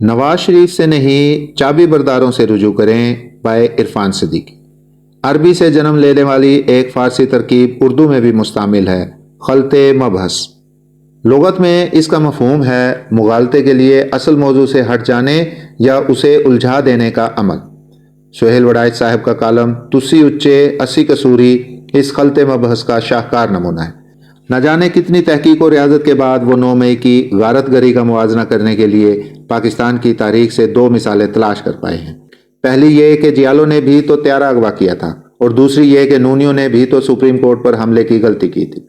نواز شریف سے نہیں چابی برداروں سے رجوع کریں بائے عرفان صدیقی۔ عربی سے جنم لینے والی ایک فارسی ترکیب اردو میں بھی مستعمل ہے، خلط مبحث۔ لغت میں اس کا مفہوم ہے مغالطے کے لیے اصل موضوع سے ہٹ جانے یا اسے الجھا دینے کا عمل۔ سہیل وڑائچ صاحب کا کالم تسی اچے اسی کسوری اس خلط مبحث کا شاہکار نمونہ ہے۔ نہ جانے کتنی تحقیق و ریاضت کے بعد وہ 9 مئی کی غارت گری کا موازنہ کرنے کے لیے پاکستان کی تاریخ سے 2 مثالیں تلاش کر پائے ہیں۔ پہلی یہ کہ جیالو نے بھی تو طیارہ اغوا کیا تھا، اور دوسری یہ کہ نونیوں نے بھی تو سپریم کورٹ پر حملے کی غلطی کی تھی۔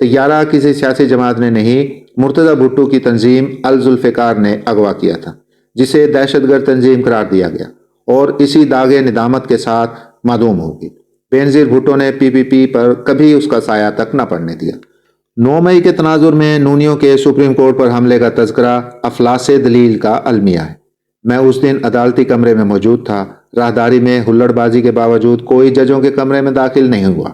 طیارہ کسی سیاسی جماعت نے نہیں، مرتضی بھٹو کی تنظیم الذوالفقار نے اغوا کیا تھا، جسے دہشت گرد تنظیم قرار دیا گیا اور اسی داغ ندامت کے ساتھ معدوم ہوگی۔ بینظیر بھٹو نے PPP پر کبھی اس کا سایہ تک نہ پڑنے دیا۔ 9 مئی کے تناظر میں نونیوں کے سپریم کورٹ پر حملے کا تذکرہ افلاس دلیل کا المیہ ہے۔ میں اس دن عدالتی کمرے میں موجود تھا۔ راہداری میں ہلڑ بازی کے باوجود کوئی ججوں کے کمرے میں داخل نہیں ہوا۔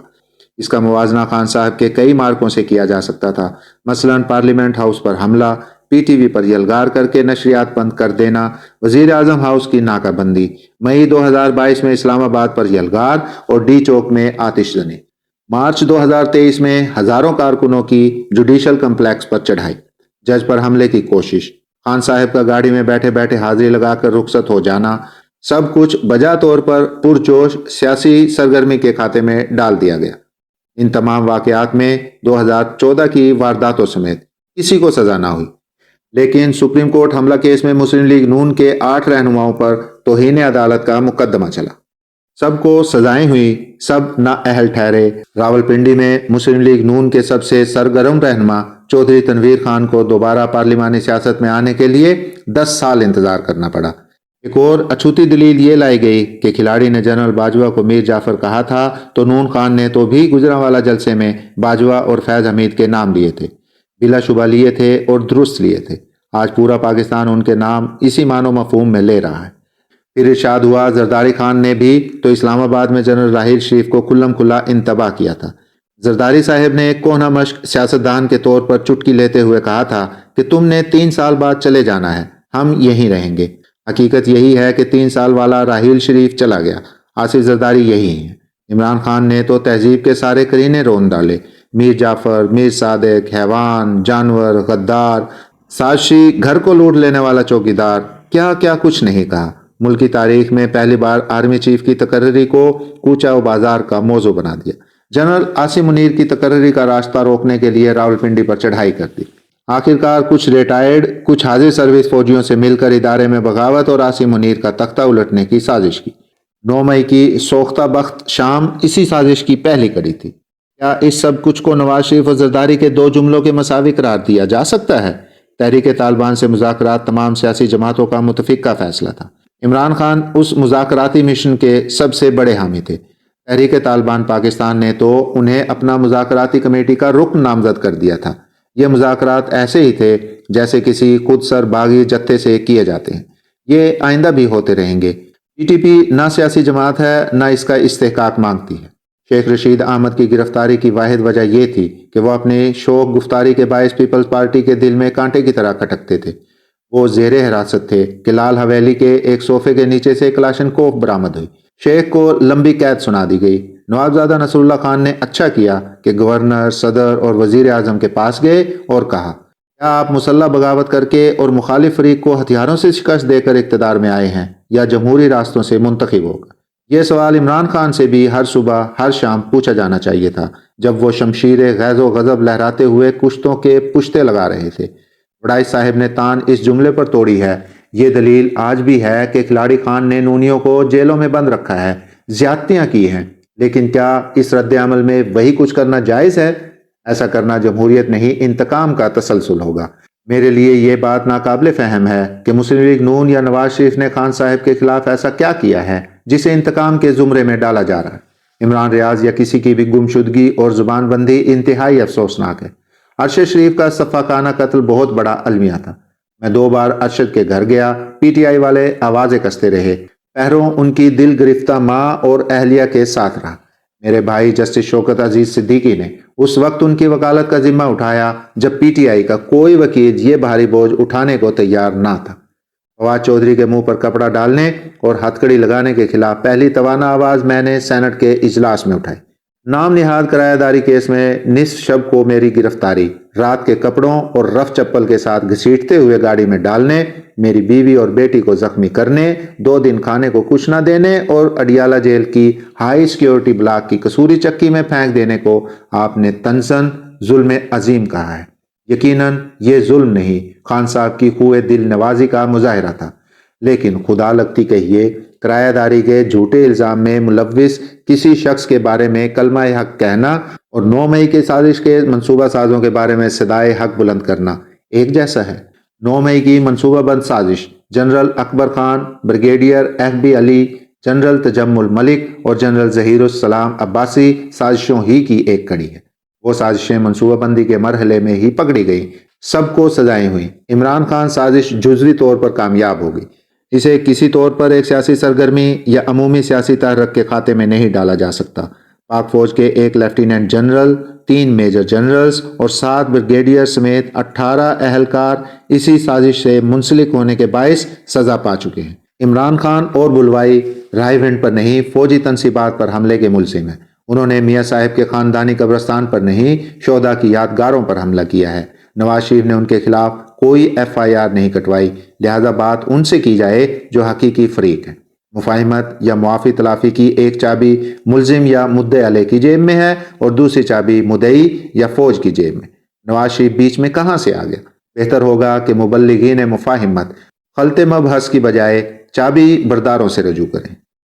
اس کا موازنہ خان صاحب کے کئی مارکوں سے کیا جا سکتا تھا، مثلا پارلیمنٹ ہاؤس پر حملہ، PTV پر یلغار کر کے نشریات بند کر دینا، وزیر اعظم ہاؤس کی ناکہ بندی، مئی 2022 میں اسلام آباد پر یلغار اور ڈی چوک میں آتش زنی، مارچ 2023 میں ہزاروں کارکنوں کی جوڈیشل کمپلیکس پر چڑھائی، جج پر حملے کی کوشش، خان صاحب کا گاڑی میں بیٹھے بیٹھے حاضری لگا کر رخصت ہو جانا، سب کچھ بجا طور پر پرجوش سیاسی سرگرمی کے کھاتے میں ڈال دیا گیا۔ ان تمام واقعات میں 2014 کی وارداتوں سمیت کسی کو سزا نہ ہوئی، لیکن سپریم کورٹ حملہ کیس میں مسلم لیگ نون کے 8 رہنماؤں پر توہین عدالت کا مقدمہ چلا۔ سب کو سزائیں ہوئی، سب نااہل ٹھہرے۔ راولپنڈی میں مسلم لیگ نون کے سب سے سرگرم رہنما چودھری تنویر خان کو دوبارہ پارلیمانی سیاست میں آنے کے لیے 10 سال انتظار کرنا پڑا۔ ایک اور اچھوتی دلیل یہ لائی گئی کہ کھلاڑی نے جنرل باجوہ کو میر جعفر کہا تھا تو نون خان نے تو بھی گجرانوالہ جلسے میں باجوہ اور فیض حمید کے نام لیے تھے، بلا شبہ لیے تھے اور درست لیے تھے۔ آج پورا پاکستان ان کے نام اسی معنی و مفہوم میں لے رہا ہے۔ پھر ارشاد ہوا زرداری خان نے بھی تو اسلام آباد میں جنرل راحیل شریف کو کھلم کھلا انتباہ کیا تھا۔ زرداری صاحب نے ایک کہنہ مشق سیاستدان کے طور پر چٹکی لیتے ہوئے کہا تھا کہ تم نے 3 سال بعد چلے جانا ہے، ہم یہیں رہیں گے۔ حقیقت یہی ہے کہ 3 سال والا راحیل شریف چلا گیا، آصف زرداری یہی ہیں۔ عمران خان نے تو تہذیب کے سارے کرینے رون ڈالے، میر جعفر، میر صادق، حیوان، جانور، غدار، سازشی، گھر کو لوٹ لینے والا چوکیدار، کیا کیا کچھ نہیں کہا۔ ملکی تاریخ میں پہلی بار آرمی چیف کی تقرری کو کوچہ و بازار کا موضوع بنا دیا۔ جنرل عاصم منیر کی تقرری کا راستہ روکنے کے لیے راولپنڈی پر چڑھائی کر دی۔ آخرکار کچھ ریٹائرڈ، کچھ حاضر سروس فوجیوں سے مل کر ادارے میں بغاوت اور عاصم منیر کا تختہ الٹنے کی سازش کی۔ 9 مئی کی سوختہ بخت شام اسی سازش کی پہلی کڑی تھی۔ کیا اس سب کچھ کو نواز شریف اور زرداری کے 2 جملوں کے مساوی قرار دیا جا سکتا ہے؟ تحریک طالبان سے مذاکرات تمام سیاسی جماعتوں کا متفقہ فیصلہ تھا۔ عمران خان اس مذاکراتی مشن کے سب سے بڑے حامی تھے۔ تحریک طالبان پاکستان نے تو انہیں اپنا مذاکراتی کمیٹی کا رکن نامزد کر دیا تھا۔ یہ مذاکرات ایسے ہی تھے جیسے کسی خود سر باغی جتھے سے کیے جاتے ہیں۔ یہ آئندہ بھی ہوتے رہیں گے۔ PTP نہ سیاسی جماعت ہے، نہ اس کا استحقاق مانگتی ہے۔ شیخ رشید احمد کی گرفتاری کی واحد وجہ یہ تھی کہ وہ اپنی شوق گفتاری کے باعث پیپلز پارٹی کے دل میں کانٹے کی طرح کھٹکتے تھے۔ وہ زیر حراست تھے کہ لال حویلی کے ایک صوفے کے نیچے سے کلاشنکوف برآمد ہوئی۔ شیخ کو لمبی قید سنا دی گئی۔ نوابزادہ نصر اللہ خان نے اچھا کیا کہ گورنر، صدر اور وزیر اعظم کے پاس گئے اور کہا، کیا آپ مسلح بغاوت کر کے اور مخالف فریق کو ہتھیاروں سے شکست دے کر اقتدار میں آئے ہیں یا جمہوری راستوں سے منتخب ہوگا؟ یہ سوال عمران خان سے بھی ہر صبح ہر شام پوچھا جانا چاہیے تھا جب وہ شمشیر غیظ و غضب لہراتے ہوئے کشتوں کے پشتے لگا رہے تھے۔ وڑائچ صاحب نے تان اس جملے پر توڑی ہے، یہ دلیل آج بھی ہے کہ کھلاڑی خان نے نونیوں کو جیلوں میں بند رکھا ہے، زیادتیاں کی ہیں، لیکن کیا اس رد عمل میں وہی کچھ کرنا جائز ہے؟ ایسا کرنا جمہوریت نہیں، انتقام کا تسلسل ہوگا۔ میرے لیے یہ بات ناقابل فہم ہے کہ مسلم لیگ نون یا نواز شریف نے خان صاحب کے خلاف ایسا کیا کیا ہے جسے انتقام کے زمرے میں ڈالا جا رہا ہے۔ عمران ریاض یا کسی کی بھی گمشدگی اور زبان بندی انتہائی افسوسناک ہے۔ ارشد شریف کا صفاقانہ قتل بہت بڑا المیہ تھا۔ میں 2 بار ارشد کے گھر گیا، PTI والے آوازیں کستے رہے، پہروں ان کی دل گرفتہ ماں اور اہلیہ کے ساتھ رہا۔ میرے بھائی جسٹس شوکت عزیز صدیقی نے اس وقت ان کی وکالت کا ذمہ اٹھایا جب PTI کا کوئی وکیل یہ بھاری بوجھ اٹھانے کو تیار نہ تھا۔ فواد چودھری کے منہ پر کپڑا ڈالنے اور ہتھکڑی لگانے کے خلاف پہلی توانا آواز میں نے سینٹ کے اجلاس میں اٹھائی۔ نام نہاد کرایہ داری کیس میں نصف شب کو میری گرفتاری، رات کے کپڑوں اور رف چپل کے ساتھ گھسیٹتے ہوئے گاڑی میں ڈالنے، میری بیوی اور بیٹی کو زخمی کرنے، 2 دن کھانے کو کچھ نہ دینے اور اڈیالہ جیل کی ہائی سیکیورٹی بلاک کی کسوری چکی میں پھینک دینے کو آپ نے طنزاً ظلم عظیم کہا ہے۔ یقیناً یہ ظلم نہیں، خان صاحب کی خوئے دل نوازی کا مظاہرہ تھا، لیکن خدا لگتی کہیے کرایہ داری کے جھوٹے الزام میں ملوث کسی شخص کے بارے میں کلمہ حق کہنا اور 9 مئی کی سازش کے منصوبہ سازوں کے بارے میں صدائے حق بلند کرنا ایک جیسا ہے۔ 9 مئی کی منصوبہ بند سازش جنرل اکبر خان، بریگیڈیئر FB علی، جنرل تجمل ملک اور جنرل ظہیر السلام عباسی سازشوں ہی کی ایک کڑی ہے۔ وہ سازشیں منصوبہ بندی کے مرحلے میں ہی پکڑی گئیں، سب کو سزائیں ہوئیں۔ عمران خان سازش جزوی طور پر کامیاب ہو گئی۔ اسے کسی طور پر ایک سیاسی سرگرمی یا عمومی سیاسی تحرک کے کھاتے میں نہیں ڈالا جا سکتا۔ پاک فوج کے 1 لیفٹیننٹ جنرل، 3 میجر جنرلز اور 7 بریگیڈیئر سمیت 18 اہلکار اسی سازش سے منسلک ہونے کے باعث سزا پا چکے ہیں۔ عمران خان اور بلوائی رائے ونڈ پر نہیں، فوجی تنصیبات پر حملے کے ملزم ہیں۔ انہوں نے میاں صاحب کے خاندانی قبرستان پر نہیں، شہداء کی یادگاروں پر حملہ کیا ہے۔ نواز شریف نے ان کے خلاف کوئی FIR نہیں کٹوائی، لہذا بات ان سے کی جائے جو حقیقی فریق ہیں۔ مفاہمت یا معافی تلافی کی ایک چابی ملزم یا مدعی علیہ کی جیب میں ہے اور دوسری چابی مدعی یا فوج کی جیب میں۔ نواز شریف بیچ میں کہاں سے آ گیا؟ بہتر ہوگا کہ مبلغین مفاہمت خلط مبحث کی بجائے چابی برداروں سے رجوع کریں۔